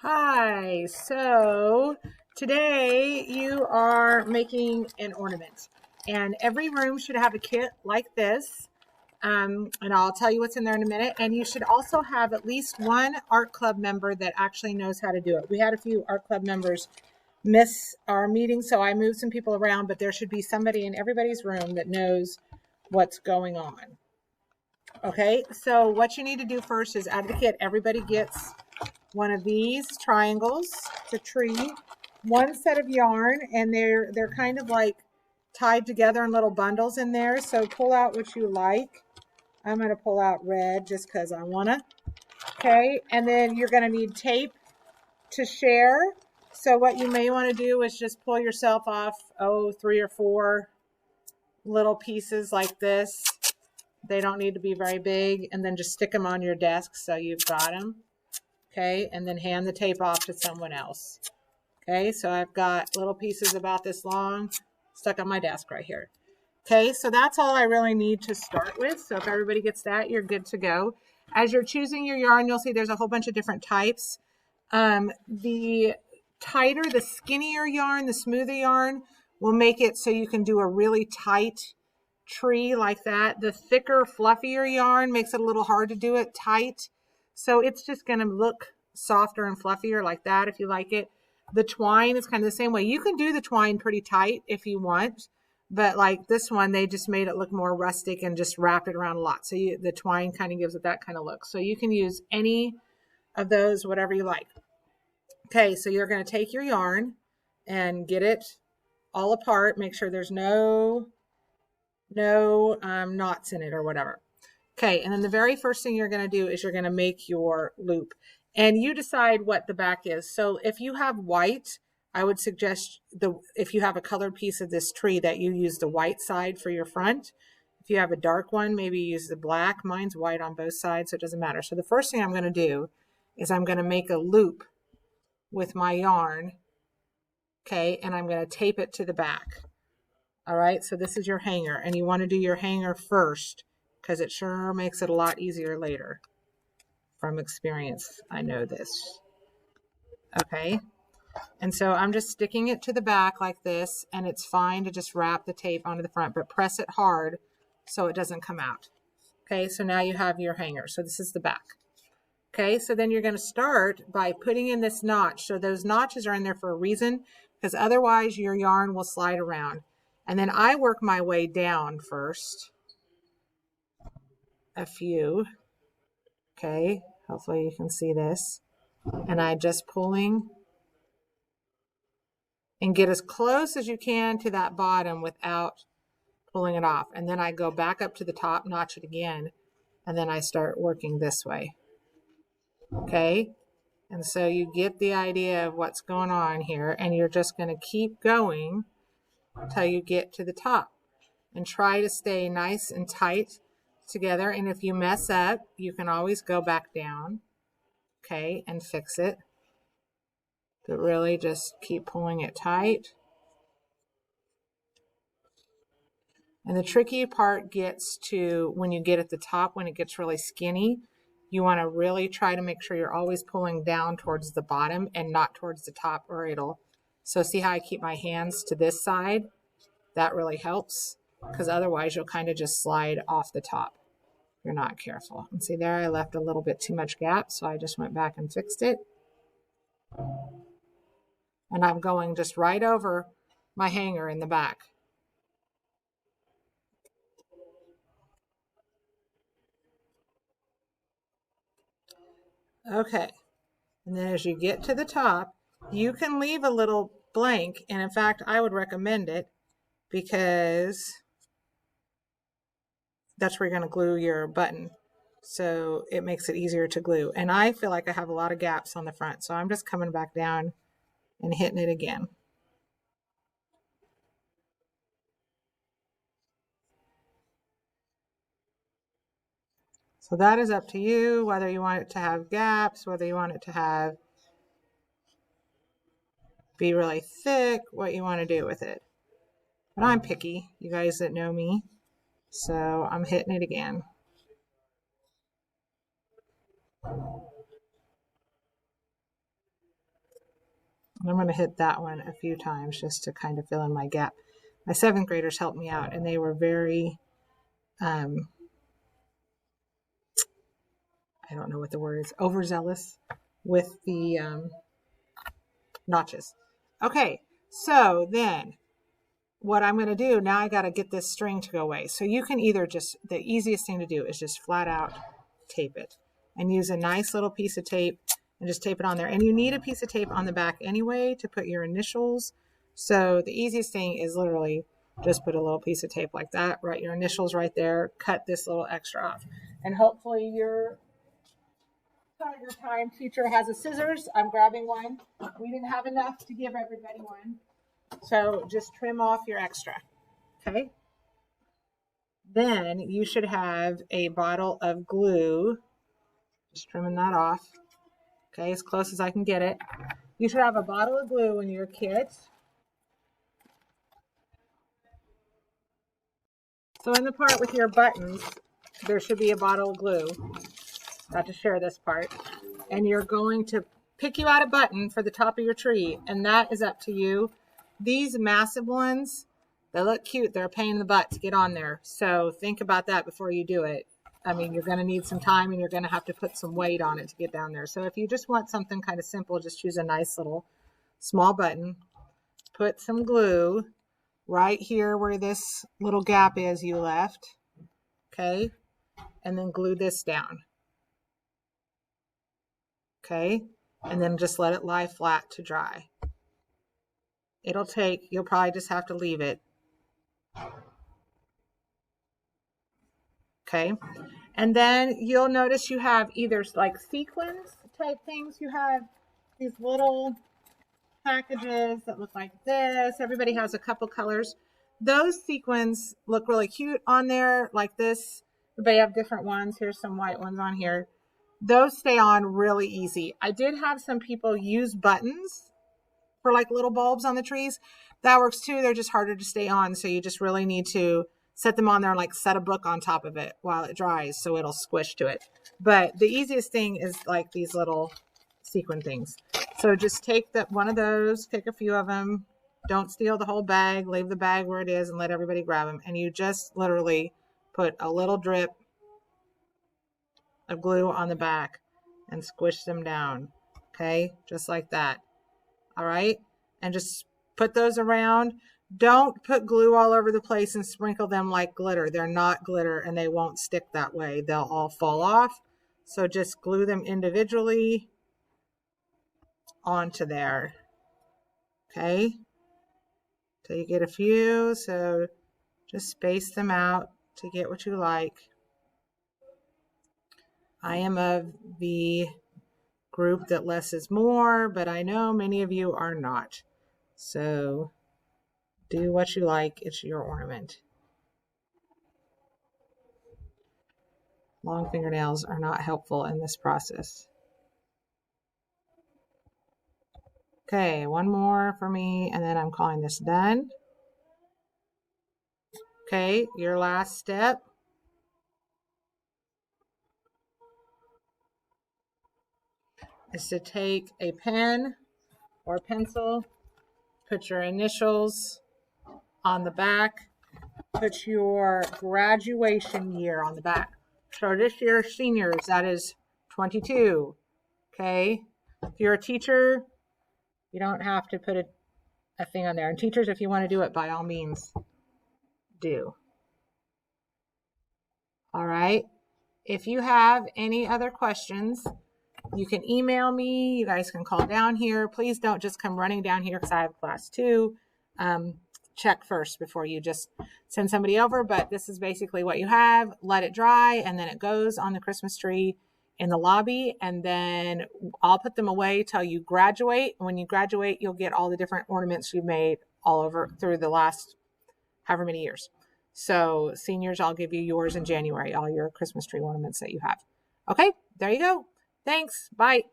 Hi, so today you are making an ornament, and every room should have a kit like this. And I'll tell you what's in there in a minute. And you should also have at least one art club member that actually knows how to do it. We had a few art club members miss our meeting, so I moved some people around, but there should be somebody in everybody's room that knows what's going on. Okay, so what you need to do first is out of the kit, everybody gets one of these triangles. It's a tree, one set of yarn, and they're kind of like tied together in little bundles in there. So pull out what you like. I'm going to pull out red just because I want to. Okay, and then you're going to need tape to share. So what you may want to do is just pull yourself off, 3 or 4 little pieces like this. They don't need to be very big, and then just stick them on your desk so you've got them. Okay, and then hand the tape off to someone else. Okay, so I've got little pieces about this long stuck on my desk right here. Okay, so that's all I really need to start with. So if everybody gets that, you're good to go. As you're choosing your yarn, you'll see there's a whole bunch of different types. The tighter, the skinnier yarn, the smoother yarn will make it so you can do a really tight tree like that. The thicker, fluffier yarn makes it a little hard to do it tight. So it's just going to look softer and fluffier like that if you like it. The twine is kind of the same way. You can do the twine pretty tight if you want, but like this one, they just made it look more rustic and just wrapped it around a lot. So the twine kind of gives it that kind of look. So you can use any of those, whatever you like. Okay, so you're going to take your yarn and get it all apart. Make sure there's no knots in it or whatever. Okay, and then the very first thing you're going to do is you're going to make your loop. And you decide what the back is. So if you have white, I would suggest if you have a colored piece of this tree that you use the white side for your front. If you have a dark one, maybe use the black. Mine's white on both sides, so it doesn't matter. So the first thing I'm going to do is I'm going to make a loop with my yarn. Okay, and I'm going to tape it to the back. All right, so this is your hanger, and you want to do your hanger first because it sure makes it a lot easier later. From experience, I know this. Okay, and so I'm just sticking it to the back like this, and it's fine to just wrap the tape onto the front, but press it hard so it doesn't come out. Okay, so now you have your hanger. So this is the back. Okay, so then you're going to start by putting in this notch. So those notches are in there for a reason, because otherwise your yarn will slide around. And then I work my way down first. A few. Okay, hopefully you can see this. And I just pulling and get as close as you can to that bottom without pulling it off. And then I go back up to the top, notch it again, and then I start working this way. Okay, and so you get the idea of what's going on here, and you're just going to keep going until you get to the top and try to stay nice and tight together. And if you mess up, you can always go back down, okay, and fix it. But really just keep pulling it tight. And the tricky part gets to when you get at the top, when it gets really skinny, you want to really try to make sure you're always pulling down towards the bottom and not towards the top, or it'll. So see how I keep my hands to this side? That really helps, because otherwise you'll kind of just slide off the top if you're not careful. And see there, I left a little bit too much gap, so I just went back and fixed it. And I'm going just right over my hanger in the back. Okay, and then as you get to the top, you can leave a little blank, and in fact, I would recommend it because that's where you're going to glue your button. So it makes it easier to glue. And I feel like I have a lot of gaps on the front, so I'm just coming back down and hitting it again. So that is up to you, whether you want it to have gaps, whether you want it to be really thick, what you want to do with it. But I'm picky, you guys that know me. So I'm hitting it again. I'm going to hit that one a few times just to kind of fill in my gap. My 7th graders helped me out, and they were very, I don't know what the word is, overzealous with the notches. Okay, so then what I'm going to do now, I got to get this string to go away. So you can either just, the easiest thing to do is just flat out tape it and use a nice little piece of tape and just tape it on there. And you need a piece of tape on the back anyway to put your initials. So the easiest thing is literally just put a little piece of tape like that, write your initials right there, cut this little extra off. And hopefully your Tiger Time teacher has a scissors. I'm grabbing one. We didn't have enough to give everybody one. So just trim off your extra, okay? Then you should have a bottle of glue. Just trimming that off, okay, as close as I can get it. You should have a bottle of glue in your kit. So in the part with your buttons, there should be a bottle of glue. Got to share this part. And you're going to pick you out a button for the top of your tree, and that is up to you. These massive ones, they look cute. They're a pain in the butt to get on there. So think about that before you do it. I mean, you're going to need some time and you're going to have to put some weight on it to get down there. So if you just want something kind of simple, just choose a nice little small button. Put some glue right here where this little gap is you left. Okay. And then glue this down. Okay. And then just let it lie flat to dry. It'll take, you'll probably just have to leave it. Okay. And then you'll notice you have either like sequins type things. You have these little packages that look like this. Everybody has a couple colors. Those sequins look really cute on there like this. They have different ones. Here's some white ones on here. Those stay on really easy. I did have some people use buttons for like little bulbs on the trees. That works too. They're just harder to stay on. So you just really need to set them on there and like set a book on top of it while it dries so it'll squish to it. But the easiest thing is like these little sequin things. So just take one of those, take a few of them. Don't steal the whole bag. Leave the bag where it is and let everybody grab them. And you just literally put a little drip of glue on the back and squish them down. Okay, just like that. All right, and just put those around. Don't put glue all over the place and sprinkle them like glitter. They're not glitter and they won't stick that way. They'll all fall off. So just glue them individually onto there. Okay, so you get a few. So just space them out to get what you like. I am of the group that less is more, but I know many of you are not. So do what you like. It's your ornament. Long fingernails are not helpful in this process. Okay, one more for me, and then I'm calling this done. Okay, your last step. Is to take a pen or pencil, put your initials on the back, put your graduation year on the back. So this year, seniors, that is 22. Okay. If you're a teacher, you don't have to put a thing on there. And teachers, if you want to do it, by all means, do. All right. If you have any other questions, you can email me. You guys can call down here. Please don't just come running down here because I have class too. Check first before you just send somebody over. But this is basically what you have. Let it dry, and then it goes on the Christmas tree in the lobby. And then I'll put them away till you graduate. When you graduate, you'll get all the different ornaments you've made all over through the last however many years. So seniors, I'll give you yours in January, all your Christmas tree ornaments that you have. Okay, there you go. Thanks. Bye.